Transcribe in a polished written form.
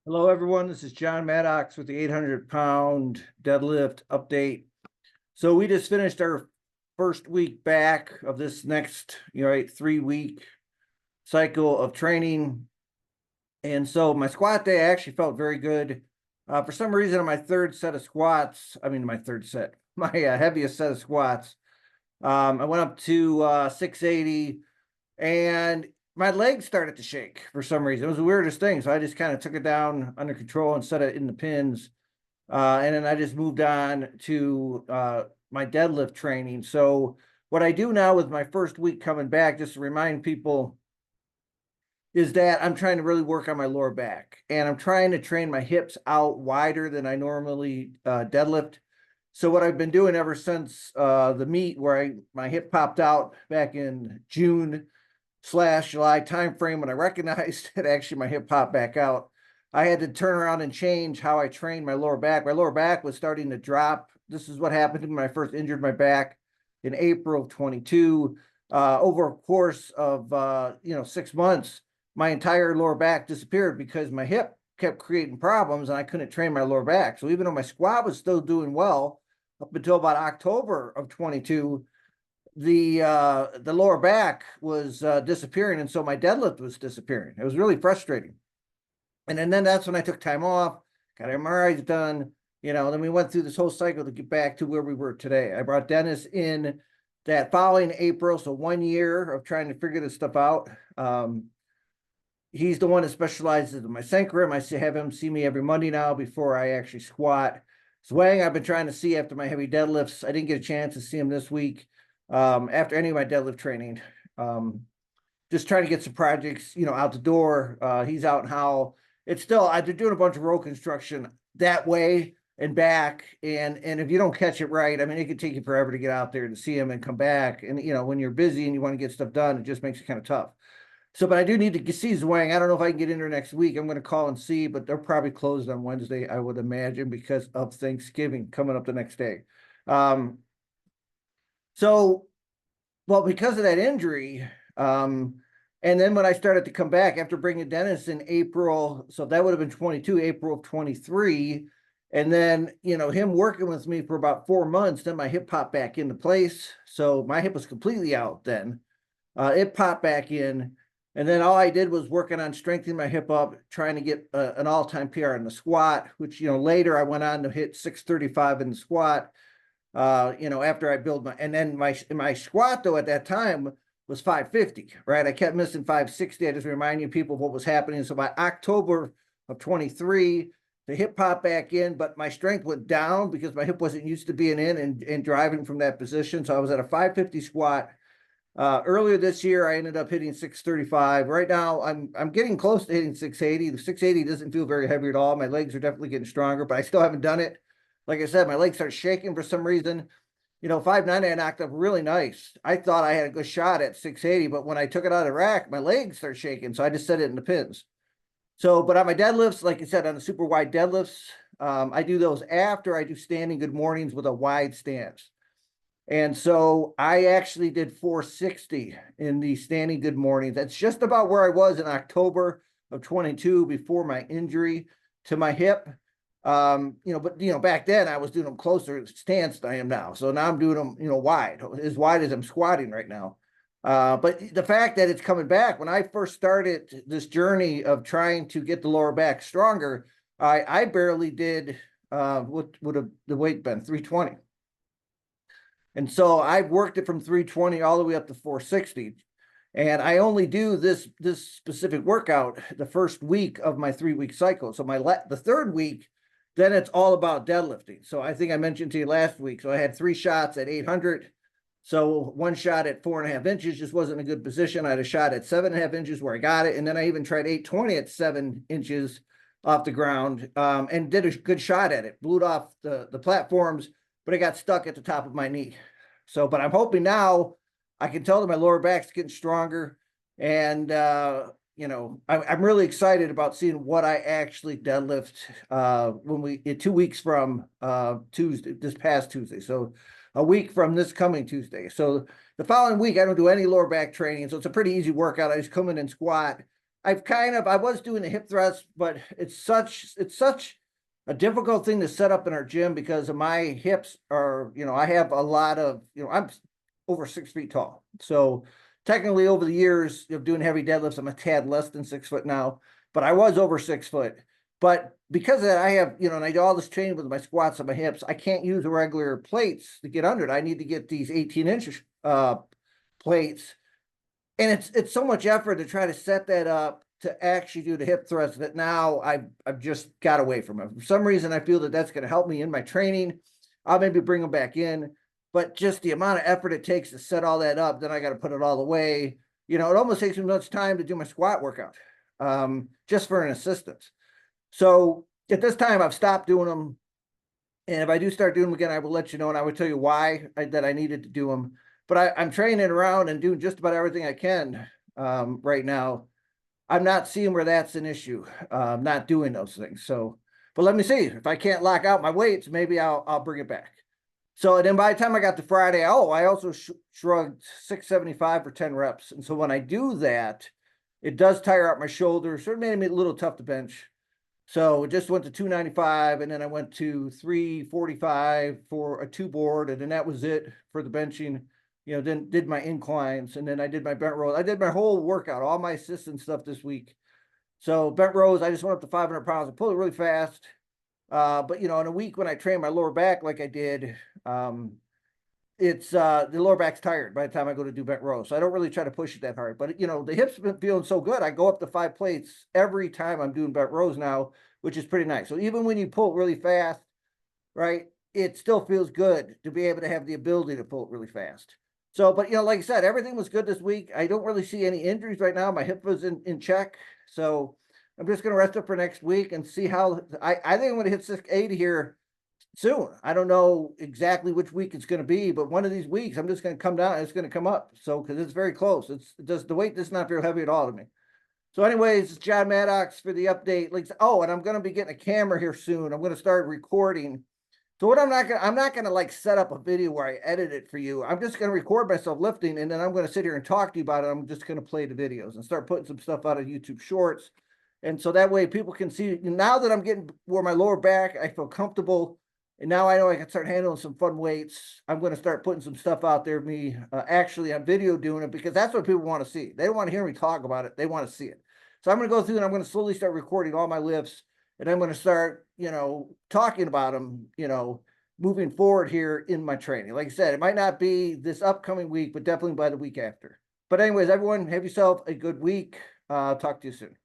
Hello, everyone. This is John Maddox with the 800-pound deadlift update. So we just finished our first week back of this next, 3-week cycle of training. And so my squat day actually felt very good. For some reason, on my third set of squats, my heaviest set of squats, I went up to 680 and my legs started to shake for some reason. It was the weirdest thing. So I just kind of took it down under control and set it in the pins. And then I just moved on to my deadlift training. So what I do now with my first week coming back, just to remind people, is that I'm trying to really work on my lower back. And I'm trying to train my hips out wider than I normally deadlift. So what I've been doing ever since the meet where my hip popped out back in June/July timeframe, when I recognized that actually my hip popped back out, I had to turn around and change how I trained my lower back. My lower back was starting to drop. This is what happened when I first injured my back in April of 22. Over a course of 6 months, my entire lower back disappeared because my hip kept creating problems and I couldn't train my lower back. So even though my squat was still doing well up until about October of 22, the lower back was disappearing, and so my deadlift was disappearing. It was really frustrating. And then that's when I took time off, got MRIs done, then we went through this whole cycle to get back to where we were today. I brought Dennis in that following April, so 1 year of trying to figure this stuff out. He's the one that specializes in my sacrum. I have him see me every Monday now before I actually squat. Swaying, I've been trying to see after my heavy deadlifts. I didn't get a chance to see him this week after any of my deadlift training. Just trying to get some projects, out the door. He's out in Howell. It's still, I've been doing a bunch of road construction that way and back. And if you don't catch it right, I mean, it could take you forever to get out there to see him and come back. And, when you're busy and you want to get stuff done, it just makes it kind of tough. So, but I do need to see Zwang. I don't know if I can get in there next week. I'm going to call and see, but they're probably closed on Wednesday, I would imagine, because of Thanksgiving coming up the next day. So, well, because of that injury, and then when I started to come back after bringing Dennis in April, so that would have been 22, April of 23. And then, him working with me for about 4 months, then my hip popped back into place. So my hip was completely out then. It popped back in. And then all I did was working on strengthening my hip up, trying to get an all-time PR in the squat, which, later I went on to hit 635 in the squat, after I build and then my squat though at that time was 550, right? I kept missing 560. I just reminding people of what was happening. So by October of 23, the hip popped back in, but my strength went down because my hip wasn't used to being in and driving from that position. So I was at a 550 squat. Earlier this year, I ended up hitting 635. Right now, I'm getting close to hitting 680. The 680 doesn't feel very heavy at all. My legs are definitely getting stronger, but I still haven't done it. Like I said, my legs start shaking for some reason. 590 I knocked up really nice. I thought I had a good shot at 680, but when I took it out of the rack, my legs start shaking, so I just set it in the pins. So, but on my deadlifts, like I said, on the super wide deadlifts, I do those after I do standing good mornings with a wide stance. And so I actually did 460 in the standing good mornings. That's just about where I was in October of 22 before my injury to my hip. But back then I was doing them closer to stance than I am now. So now I'm doing them, wide as I'm squatting right now. But the fact that it's coming back, when I first started this journey of trying to get the lower back stronger, I barely did what would have the weight been 320. And so I've worked it from 320 all the way up to 460. And I only do this specific workout the first week of my 3-week cycle. So the third week, then it's all about deadlifting. So I think I mentioned to you last week. So I had 3 shots at 800. So 1 shot at 4.5 inches just wasn't a good position. I had a shot at 7.5 inches where I got it. And then I even tried 820 at 7 inches off the ground and did a good shot at it. Blew it off the platforms, but it got stuck at the top of my knee. So, but I'm hoping now I can tell that my lower back's getting stronger. And, I'm really excited about seeing what I actually deadlift in 2 weeks from Tuesday, this past Tuesday. So a week from this coming Tuesday. So the following week, I don't do any lower back training. So it's a pretty easy workout. I just come in and squat. I was doing the hip thrust, but it's such a difficult thing to set up in our gym because of my hips are, I have a lot of, I'm over 6 feet tall. So technically over the years of doing heavy deadlifts, I'm a tad less than 6 foot now, but I was over 6 foot. But because of that, I have, and I do all this training with my squats and my hips, I can't use the regular plates to get under it. I need to get these 18-inch plates. And it's so much effort to try to set that up to actually do the hip thrust that now I've just got away from it. For some reason, I feel that that's going to help me in my training. I'll maybe bring them back in, but just the amount of effort it takes to set all that up, then I got to put it all away. It almost takes me much time to do my squat workout, just for an assistance. So at this time, I've stopped doing them. And if I do start doing them again, I will let you know, and I will tell you why that I needed to do them. But I'm training around and doing just about everything I can right now. I'm not seeing where that's an issue, not doing those things. So, but let me see. If I can't lock out my weights, maybe I'll bring it back. So, and then by the time I got to Friday, I also shrugged 675 for 10 reps. And so when I do that, it does tire out my shoulders. So it made me a little tough to bench. So it just went to 295, and then I went to 345 for a 2 board, and then that was it for the benching. Then did my inclines, and then I did my bent rows. I did my whole workout, all my assistant stuff this week. So bent rows, I just went up to 500 pounds. I pulled it really fast. But in a week when I train my lower back like I did, it's the lower back's tired by the time I go to do bent rows. So I don't really try to push it that hard. But the hips have been feeling so good. I go up to 5 plates every time I'm doing bent rows now, which is pretty nice. So even when you pull it really fast, right, it still feels good to be able to have the ability to pull it really fast. So, but like I said, everything was good this week. I don't really see any injuries right now. My hip was in check. So I'm just going to rest up for next week and see how I think I'm going to hit 680 here soon. I don't know exactly which week it's going to be, but one of these weeks I'm just going to come down and it's going to come up. So, because it's very close. The weight does not feel heavy at all to me. So anyways, John Maddox for the update. And I'm going to be getting a camera here soon. I'm going to start recording. So what I'm not gonna like set up a video where I edit it for you. I'm just gonna record myself lifting, and then I'm gonna sit here and talk to you about it. I'm just gonna play the videos and start putting some stuff out of YouTube Shorts. And so that way people can see, now that I'm getting where my lower back, I feel comfortable. And now I know I can start handling some fun weights. I'm going to start putting some stuff out there, me actually on video doing it, because that's what people want to see. They don't want to hear me talk about it. They want to see it. So I'm going to go through and I'm going to slowly start recording all my lifts. And I'm going to start, talking about them, moving forward here in my training. Like I said, it might not be this upcoming week, but definitely by the week after. But anyways, everyone, have yourself a good week. Talk to you soon.